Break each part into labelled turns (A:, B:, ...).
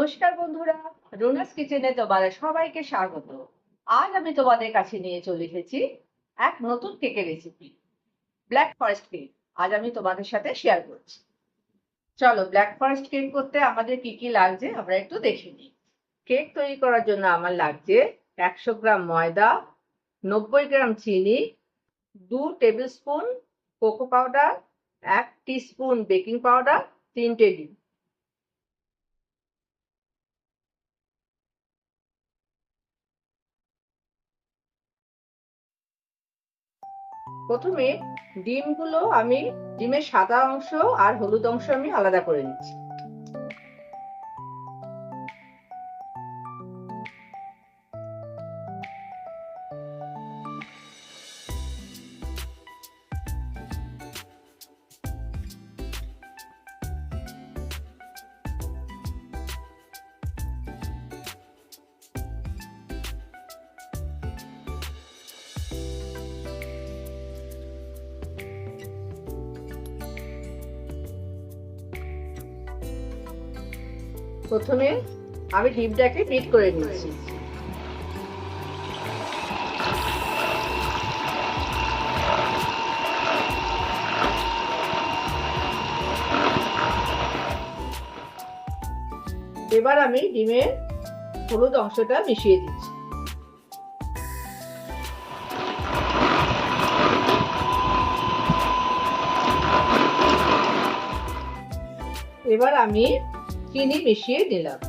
A: নমস্কার বন্ধুরা, রুনাস কিচেনে তোমাদের সবাইকে স্বাগত। আজ আমি তোমাদের কাছে নিয়ে চলে এসেছি এক নতুন কেকের রেসিপি, ব্ল্যাক ফরেস্ট কেক। আজ আমি তোমাদের সাথে শেয়ার করছি। চলো, ব্ল্যাক ফরেস্ট কেক করতে আমাদের কি কি লাগছে আমরা একটু দেখে নিই। কেক তৈরি করার জন্য আমার লাগছে 100 গ্রাম ময়দা, 90 গ্রাম চিনি, 2 table spoon cocoa powder, 1 teaspoon baking powder, 3টে ডিম। প্রথমে ডিমের সাদা অংশ আর হলুদ অংশ আমি আলাদা করে নিচ্ছি। প্রথমে আমি ডিমটাকে বিট করে নিচ্ছি। এবার আমি ডিমের হলুদ অংশটা মিশিয়ে দিচ্ছি। এবার আমি চিনি মিশিয়ে দিলাম।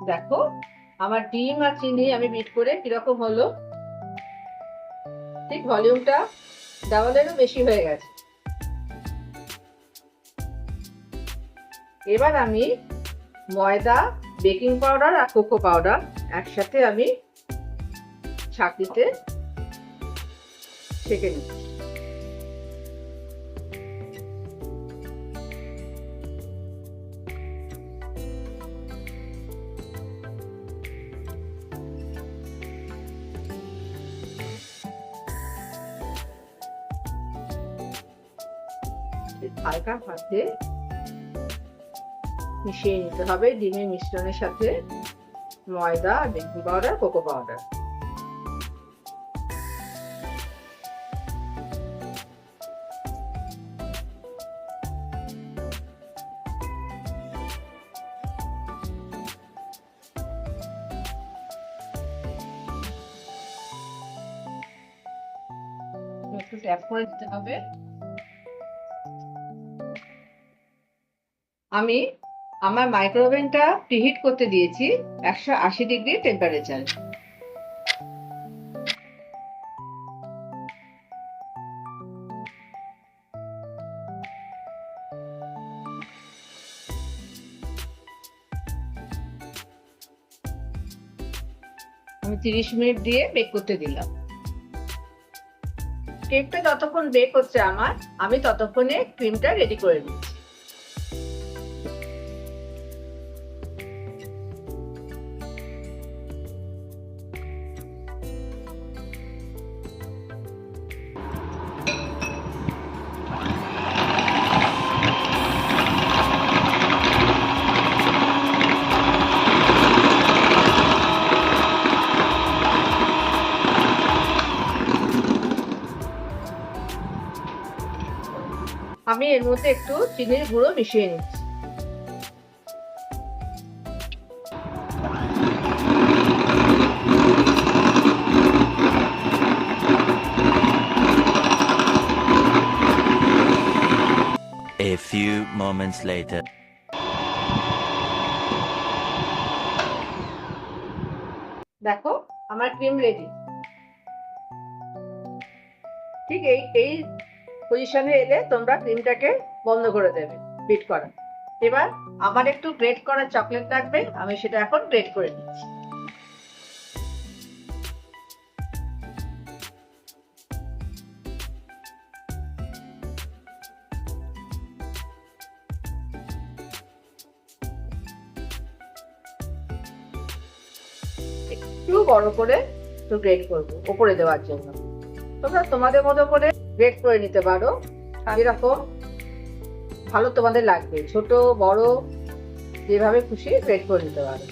A: দেখো, আমার ডিম আর চিনি আমি বিট করে কিরকম হলো, ঠিক ভলিউমটা ডাবলেরও বেশি হয়ে গেছে। এবার আমি ময়দা, বেকিং পাউডার আর কোকো পাউডার একসাথে আমি ছাঁকনিতে ছেঁকে নিচ্ছি। হালকা হাতে মিশিয়ে নিতে হবে ডিমের মিশ্রণের সাথে ময়দা, বেকিং পাউডার, কোকো পাউডার। একটু ট্যাপ করে দিতে হবে। আমি আমার মাইক্রোওভেনটা প্রিহিট করতে দিয়েছি 180 ডিগ্রি টেম্পারেচার। আমি 30 মিনিট দিয়ে বেক করতে দিলাম। কেকটা যতক্ষণ বেক হচ্ছে আমি ততক্ষণে ক্রিমটা রেডি করে নিচ্ছি। আমি এর মধ্যে একটু চিনির গুঁড়ো মিশিয়ে নিচ্ছি।
B: A few moments later.
A: দেখো, আমার ক্রিম রেডি। ঠিক এই পজিশনে এলে তোমরা ক্রিমটাকে বন্ধ করে দেবে বিট করা। এবার আমার একটু গ্রেট করা চকলেট লাগবে, আমি সেটা এখন গ্রেট করে নিচ্ছি। একটু বড় করে একটু গ্রেট করবো উপরে দেওয়ার জন্য। তোমরা তোমাদের মতো করে গ্রেট করে নিতে পারো, যেরকম ভালো তোমাদের লাগবে, ছোট বড় যেভাবে খুশি গ্রেট করে নিতে পারো।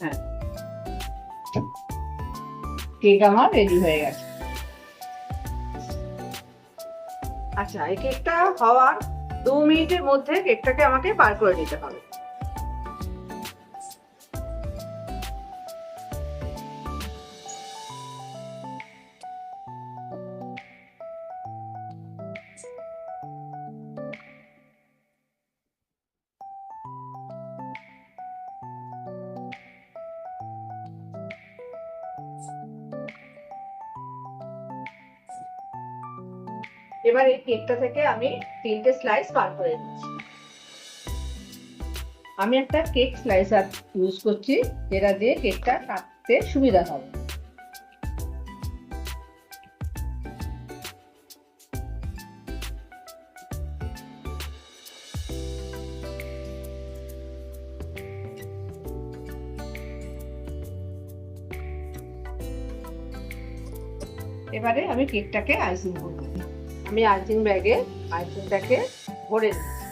A: হ্যাঁ, কেক আমার রেডি হয়ে গেছে। আচ্ছা, এই কেকটা হওয়ার 2 মিনিটের মধ্যে কেকটাকে আমাকে বার করে নিতে হবে। এবার এই কেকটা থেকে আমি 3টে স্লাইস বার করে নিচ্ছি। আমি একটা কেক স্লাইসার ইউজ করছি, যেটা দিয়ে কেকটা কাটতে সুবিধা হবে। এবারে আমি কেকটাকে আইসিং করব। আমি আইসিং ব্যাগে আইসিংটাকে ভরে নিচ্ছি।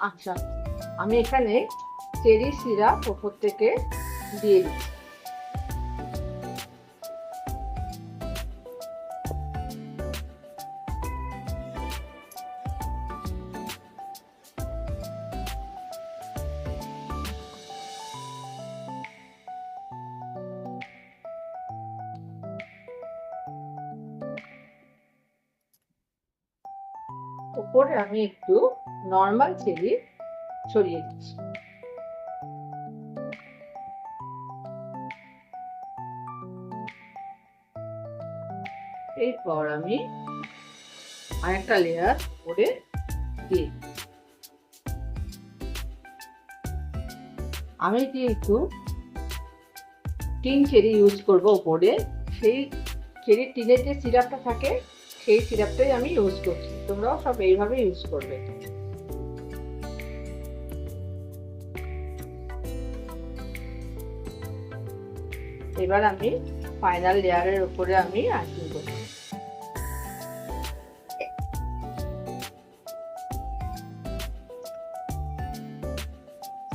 A: আচ্ছা, আমি এখানে চেরি সিরাপ উপর থেকে দিয়ে দিচ্ছি। উপরে আমি একটু নরমাল চেরি ছড়িয়ে দিচ্ছি। এরপর আমি আরেকটা লেয়ার করে দিই। আমি যেহেতু টিন চেরি ইউজ করব উপরে, সেই চেরি টিনের যে সিরাপটা থাকে সেই সিরাপটাই আমি ইউজ করছি। তোমরাও সব এইভাবে ইউজ করবে। এবার আমি ফাইনাল লেয়ারের উপরে আমি আইসিং করছি।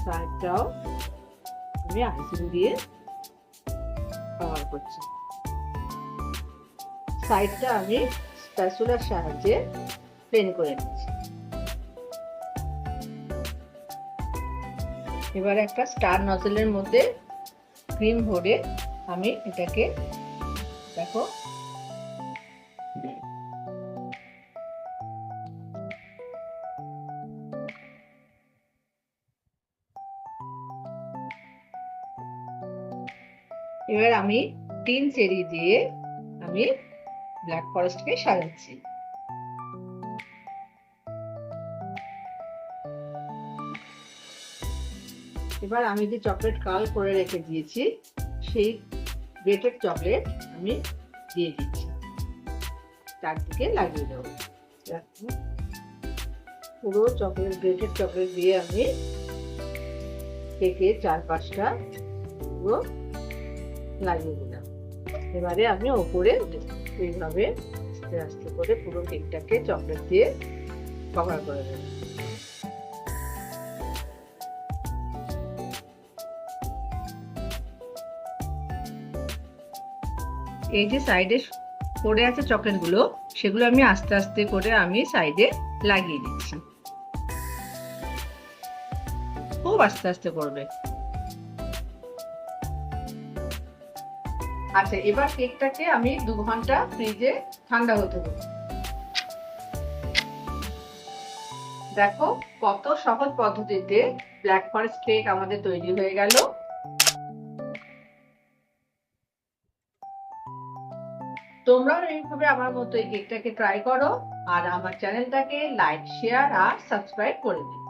A: সাইডটাও আমি আইসিং দিয়ে কভার করছি। সাইডটা আমি স্প্যাচুলার সাহায্যে প্লেন করে নিচ্ছি। এবার একটা স্টার নজলের মধ্যে ক্রিম ভরে আমি এটাকে দেখো এবার আমি টিন চেরি দিয়ে আমি ব্ল্যাক ফরেস্টকে সাজাচ্ছি। এবার আমি যে চকলেট কার্ল করে রেখে দিয়েছি সেই গ্রেটেড চকলেট আমি দিয়ে দিচ্ছি, চারদিকে লাগিয়ে দেবো। পুরো চকলেট গ্রেটেড চকলেট দিয়ে আমি কেকের চারপাশটা পুরো লাগিয়ে দিলাম। এবারে আমি ওপরে এইভাবে আস্তে আস্তে করে পুরো কেকটাকে চকলেট দিয়ে কভার করে দেব। এই যে সাইডে পড়ে আছে চকলেটগুলো, সেগুলো আমি আস্তে আস্তে করে আমি সাইডে লাগিয়ে দিচ্ছি। খুব আস্তে আস্তে করবে। আচ্ছা, এবার কেকটাকে আমি 2 ঘন্টা ফ্রিজে ঠান্ডা হতে দেব। দেখো কত সহজ পদ্ধতিতে ব্ল্যাক ফরেস্ট কেক আমাদের তৈরি হয়ে গেল। তোমরাও এইভাবে আমার মতো এই কেকটাকে ট্রাই করো আর আমার চ্যানেলটাকে লাইক, শেয়ার আর সাবস্ক্রাইব করে দিও।